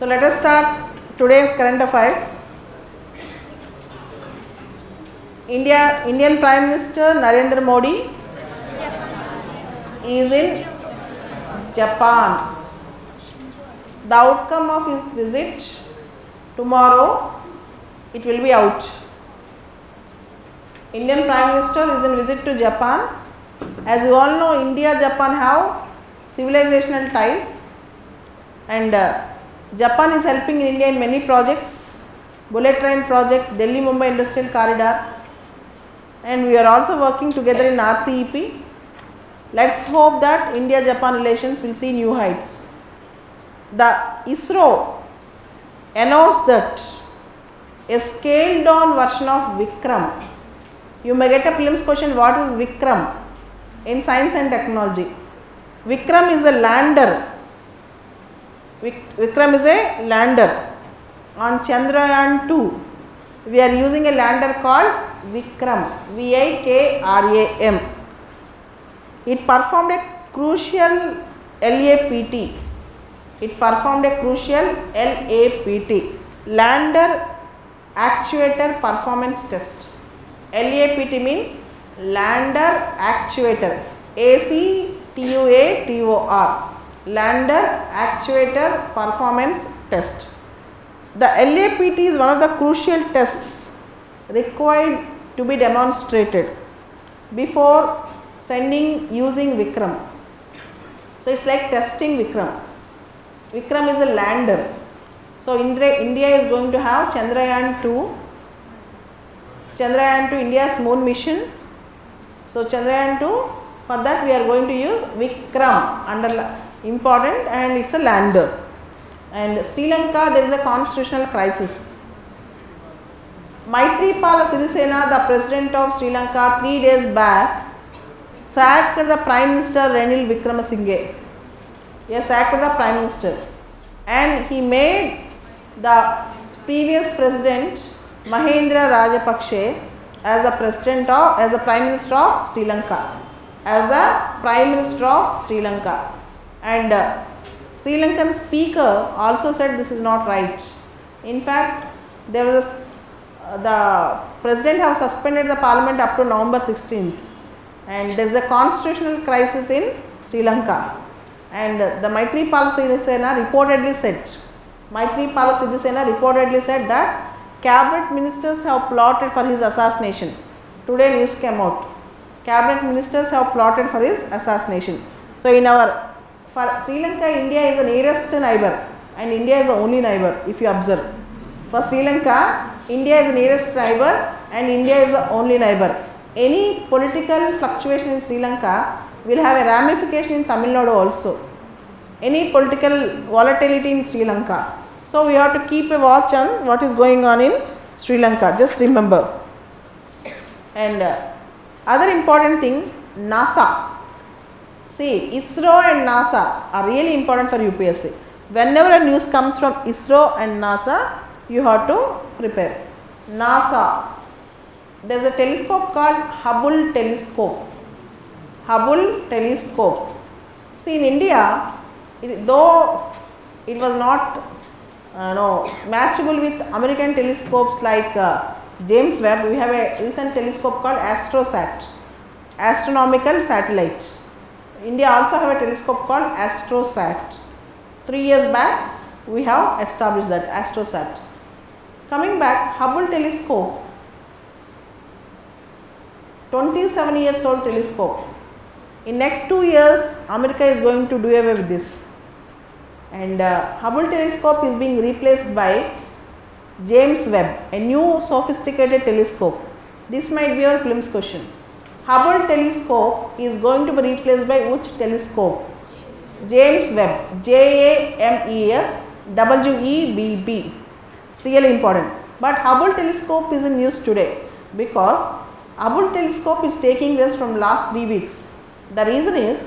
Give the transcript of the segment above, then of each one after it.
So let us start today's current affairs. Indian Prime Minister Narendra Modi is in Japan. The outcome of his visit tomorrow, it will be out. Indian Prime Minister is in visit to Japan. As you all know, India and Japan have civilizational ties, and Japan is helping India in many projects, bullet train project, Delhi-Mumbai Industrial Corridor, and we are also working together in RCEP. Let's hope that India-Japan relations will see new heights. The ISRO announced that a scaled down version of Vikram. You may get a prelims question, what is Vikram in science and technology? Vikram is a lander. Vikram is a lander. On Chandrayaan 2, we are using a lander called Vikram, Vikram. It performed a crucial LAPT. Lander Actuator Performance Test. LAPT means Lander Actuator, ACTUATOR, Lander Actuator Performance Test. The LAPT is one of the crucial tests required to be demonstrated before sending using Vikram. So it is like testing Vikram. Vikram is a lander. So India is going to have Chandrayaan 2. Chandrayaan 2, India's moon mission. So Chandrayaan 2, for that we are going to use Vikram, under important, and it is a lander. And Sri Lanka, there is a constitutional crisis. Maithripala Sirisena, the president of Sri Lanka, 3 days back sacked the Prime Minister Ranil Wickremesinghe. He sacked the Prime Minister, and he made the previous president Mahendra Rajapakse as the Prime Minister of Sri Lanka. And Sri Lankan speaker also said this is not right. In fact, there was the president has suspended the parliament up to November 16th, and there is a constitutional crisis in Sri Lanka. And the Maithripala Sirisena reportedly said that cabinet ministers have plotted for his assassination. Today news came out. Cabinet ministers have plotted for his assassination. So for Sri Lanka, India is the nearest neighbor, and India is the only neighbor, if you observe. For Sri Lanka, India is the nearest neighbor and India is the only neighbor. Any political fluctuation in Sri Lanka will have a ramification in Tamil Nadu also. Any political volatility in Sri Lanka. So we have to keep a watch on what is going on in Sri Lanka, just remember. And other important thing, NASA. See, ISRO and NASA are really important for UPSC. Whenever a news comes from ISRO and NASA, you have to prepare. NASA, there is a telescope called Hubble telescope. See, in India, though it was not matchable with American telescopes like James Webb, we have a recent telescope called AstroSat, astronomical satellite. India also have a telescope called AstroSat. 3 years back we have established that AstroSat. Coming back, Hubble telescope, 27 years old telescope. In next 2 years, America is going to do away with this. And Hubble telescope is being replaced by James Webb, a new sophisticated telescope. This might be your prelims question. Hubble telescope is going to be replaced by which telescope? James Webb, JAMES, it's really important. But Hubble telescope is in use today because Hubble telescope is taking rest from last 3 weeks. The reason is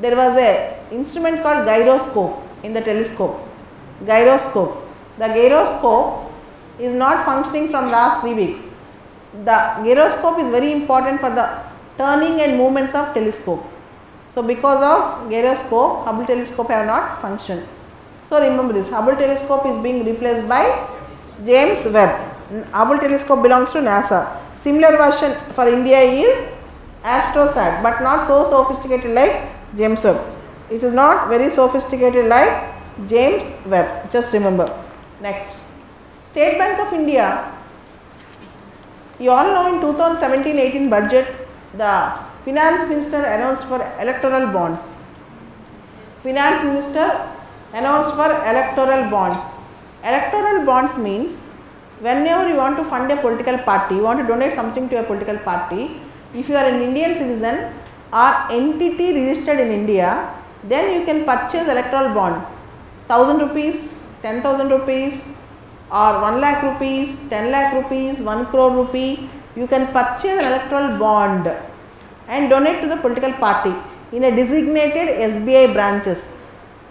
there was a instrument called gyroscope in the telescope. The gyroscope is not functioning from last 3 weeks. The gyroscope is very important for the turning and movements of telescope. So because of gyroscope, Hubble telescope have not functioned. So remember this, Hubble telescope is being replaced by James Webb. Hubble telescope belongs to NASA. Similar version for India is AstroSat, but not so sophisticated like James Webb. It is not very sophisticated like James Webb. Just remember. Next, State Bank of India. You all know in 2017-18 budget, the Finance Minister announced for electoral bonds. Finance Minister announced for electoral bonds. Electoral bonds means whenever you want to fund a political party, you want to donate something to a political party, if you are an Indian citizen or entity registered in India, then you can purchase electoral bond, 1000 rupees, 10,000 rupees or 1 lakh rupees, 10 lakh rupees, 1 crore rupee. You can purchase an electoral bond and donate to the political party in a designated SBI branches.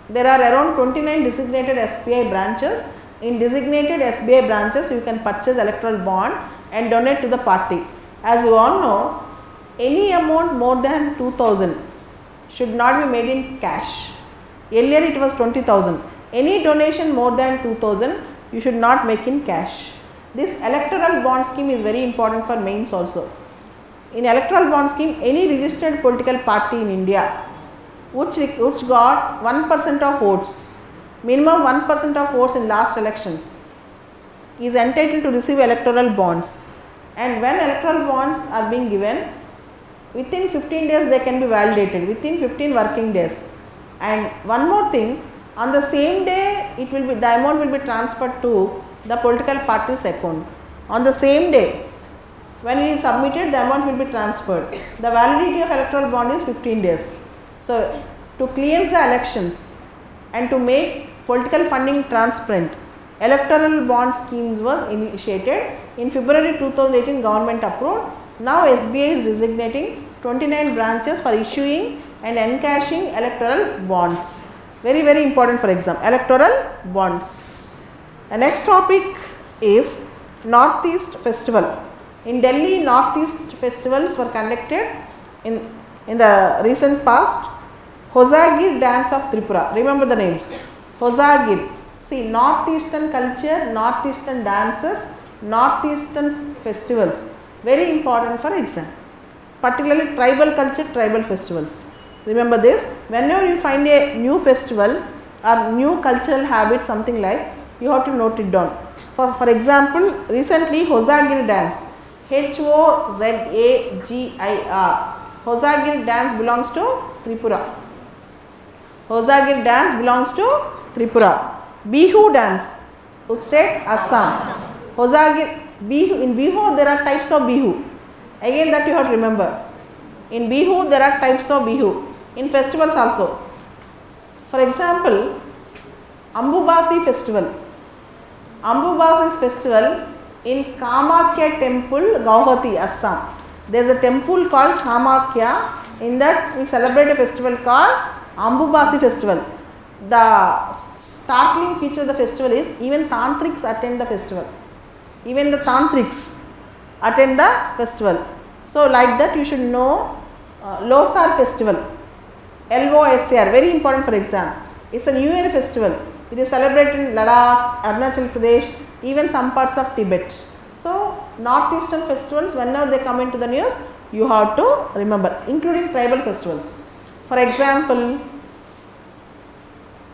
There are around 29 designated SBI branches. In designated SBI branches, you can purchase electoral bond and donate to the party. As you all know, any amount more than 2000 should not be made in cash. Earlier it was 20,000. Any donation more than 2000 you should not make in cash. This electoral bond scheme is very important for mains also. In electoral bond scheme, any registered political party in India which got 1% of votes, minimum 1% of votes in last elections, is entitled to receive electoral bonds. And when electoral bonds are being given, within 15 days they can be validated, within 15 working days. And one more thing, on the same day it will be, the amount will be transferred to the political party's account. On the same day when it is submitted, the amount will be transferred. The validity of electoral bond is 15 days. So to cleanse the elections and to make political funding transparent, electoral bond schemes was initiated. In February 2018, government approved. Now SBI is designating 29 branches for issuing and encashing electoral bonds. Very, very important for exam, electoral bonds. The next topic is Northeast Festival. In Delhi, Northeast festivals were conducted in the recent past. Hozagir dance of Tripura. Remember the names. Hozagir. See, Northeastern culture, Northeastern dances, Northeastern festivals. Very important for exam. Particularly tribal culture, tribal festivals. Remember this. Whenever you find a new festival or new cultural habit, something like, you have to note it down. For example, recently Hozagir dance, Hozagir. Hozagir dance belongs to Tripura. Hozagir dance belongs to Tripura. Bihu dance, state Assam. Hozagir, Bihu, in Bihu there are types of Bihu. Again that you have to remember. In Bihu there are types of Bihu. In festivals also. For example, Ambubasi festival. Ambubasi festival in Kamakya temple, Guwahati, Assam. There is a temple called Kamakya. In that we celebrate a festival called Ambubasi festival. The startling feature of the festival is even tantrics attend the festival. Even the tantrics attend the festival. So like that you should know Losar festival. LOSAR, very important for exam. It's a New Year festival. It is celebrated in Ladakh, Arunachal Pradesh, even some parts of Tibet. So Northeastern festivals, whenever they come into the news, you have to remember, including tribal festivals. For example,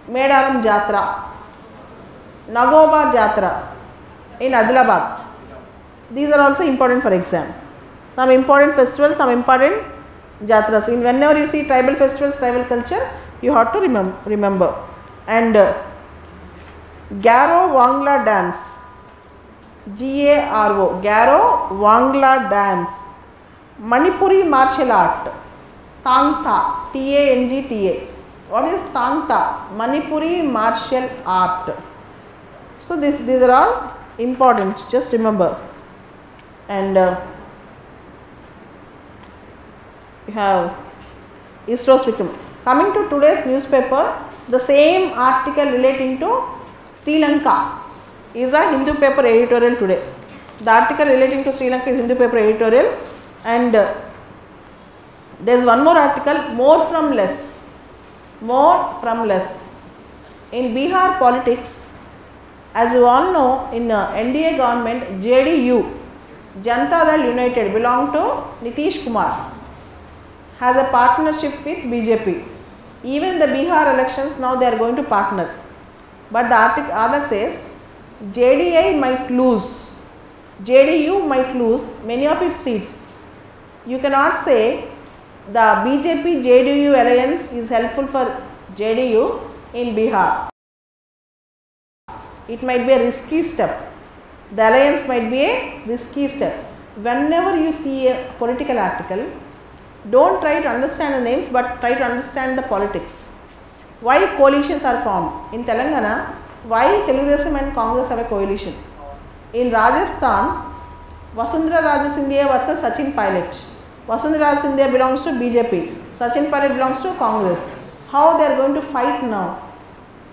Medaram Jatra, Nagoba Jatra in Adilabad. These are also important for exam. Some important festivals, some important Jatras. In whenever you see tribal festivals, tribal culture, you have to remember. And Garo Wangla dance, Garo, Garo Wangla dance. Manipuri martial art, Tangta, Tangta. What is Tangta? Manipuri martial art. So these are all important, just remember. And you have ISRO's Vikram. Coming to today's newspaper, the same article relating to Sri Lanka is a Hindu paper editorial today. The article relating to Sri Lanka is Hindu paper editorial, and there is one more article, more from less. More from less. in Bihar politics, as you all know, in NDA government, JDU, Janata Dal United, belong to Nitish Kumar, has a partnership with BJP. Even in the Bihar elections, now they are going to partner. But the other says JDI might lose, JDU might lose many of its seats. You cannot say the BJP JDU alliance is helpful for JDU in Bihar. It might be a risky step. The alliance might be a risky step. Whenever you see a political article, don't try to understand the names, but try to understand the politics. Why coalitions are formed? In Telangana, why Telugudesam and Congress have a coalition? In Rajasthan, Vasundhara Raje Scindia versus Sachin Pilot. Vasundhara Raje Scindia belongs to BJP. Sachin Pilot belongs to Congress. How they are going to fight now?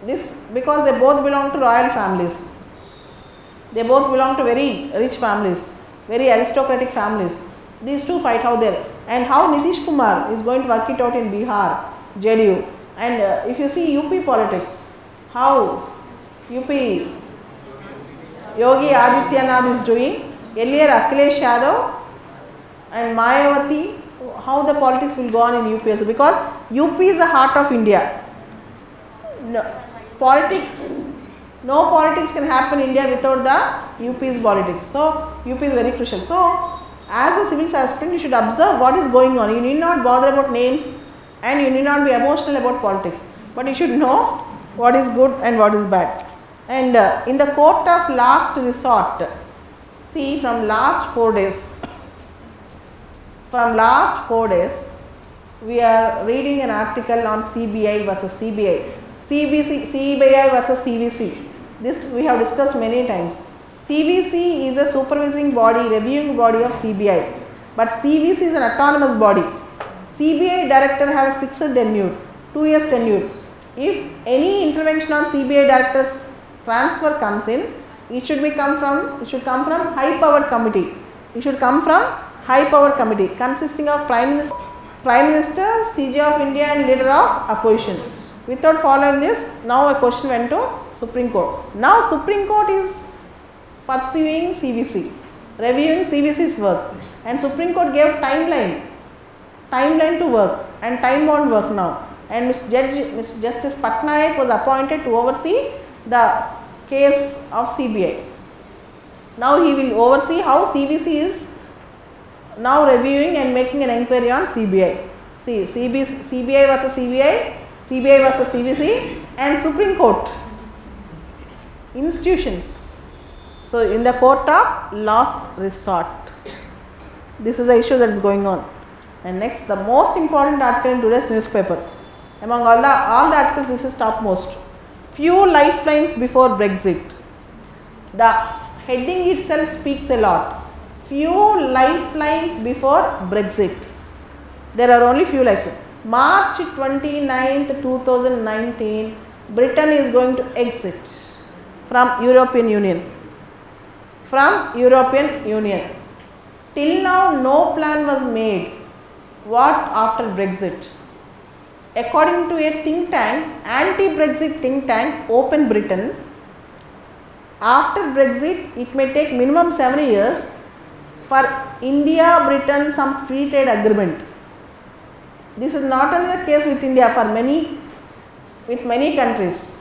This because they both belong to royal families. They both belong to very rich families, very aristocratic families. These two fight how they and how Nitish Kumar is going to work it out in Bihar, JDU. And if you see UP politics, how UP Yogi Adityanath is doing, earlier Akhilesh Yadav and Mayawati, how the politics will go on in UP also, because UP is the heart of India. No politics can happen in India without the UP's politics. So UP is very crucial. So as a civil aspirant, you should observe what is going on. You need not bother about names and you need not be emotional about politics, but you should know what is good and what is bad. And in the court of last resort, see from last 4 days, we are reading an article on CBI versus CBI, CBI versus CVC. This we have discussed many times. CVC is a supervising body, reviewing body of CBI, but CVC is an autonomous body. CBI director has a fixed tenure, 2 years tenure. If any intervention on CBI director's transfer comes in, it should come from high powered committee. It should come from high powered committee consisting of Prime Minister, CJ of India and leader of opposition. Without following this, now a question went to Supreme Court. Now Supreme Court is pursuing CVC, reviewing CVC's work, and Supreme Court gave timeline to work and time bound work now, and Mr. Justice Patnaik was appointed to oversee the case of CBI. Now he will oversee how CVC is now reviewing and making an inquiry on CBI. See, CBI versus CBI, CBI versus CVC and Supreme Court institutions. So in the court of last resort, this is the issue that is going on. And next, the most important article in today's newspaper. Among all the articles, this is topmost. Few lifelines before Brexit. The heading itself speaks a lot. Few lifelines before Brexit. There are only few lifelines. March 29th, 2019, Britain is going to exit from European Union. Till now, no plan was made. What after Brexit? According to a think tank, anti-Brexit think tank, Open Britain, after Brexit, it may take minimum 7 years for India, Britain some free trade agreement. This is not only the case with India, with many countries.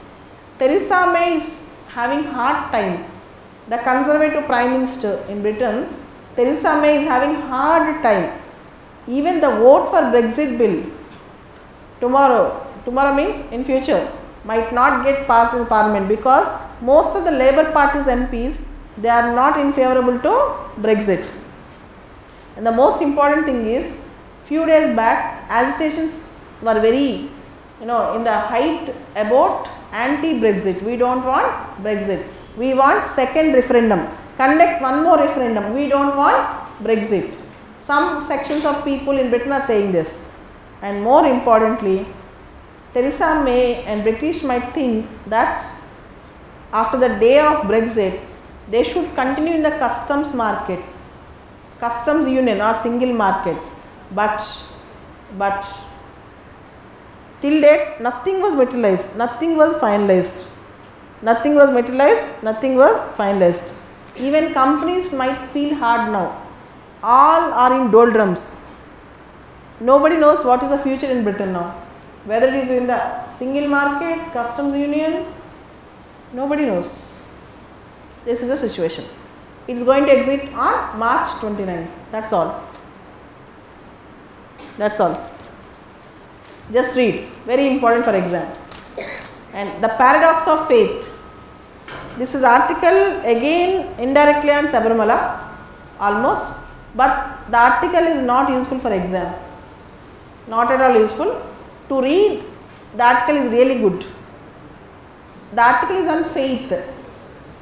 Theresa May is having hard time. The Conservative Prime Minister in Britain, Theresa May is having hard time. Even the vote for Brexit bill tomorrow means in future, might not get passed in Parliament because most of the Labour Party's MPs, they are not in favourable to Brexit. And the most important thing is, few days back agitations were very in the height about anti-Brexit. We don't want Brexit. We want second referendum. Conduct one more referendum. We don't want Brexit. Some sections of people in Britain are saying this. And more importantly, Theresa May and British might think that after the day of Brexit, they should continue in the customs market, customs union or single market. But Till date, nothing was materialized, nothing was finalized. Nothing was materialized, nothing was finalized. Even companies might feel hard now. All are in doldrums. Nobody knows what is the future in Britain now. Whether it is in the single market, customs union, nobody knows. This is the situation. It is going to exit on March 29. That's all. That's all. Just read. Very important for exam. And the paradox of faith. This is article again indirectly on Sabarimala, almost. But the article is not useful for exam. Not at all useful. To read, the article is really good. The article is on faith.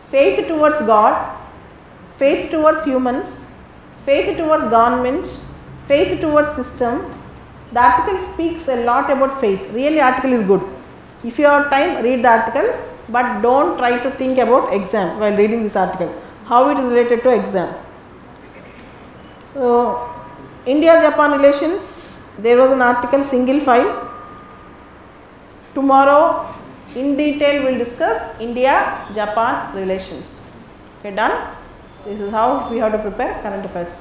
Faith towards God, faith towards humans, faith towards government, faith towards system. The article speaks a lot about faith. Really, article is good. If you have time, read the article, but don't try to think about exam while reading this article. How it is related to exam. So, India-Japan relations, there was an article single file. Tomorrow, in detail, we will discuss India-Japan relations. Okay, done? This is how we have to prepare current affairs.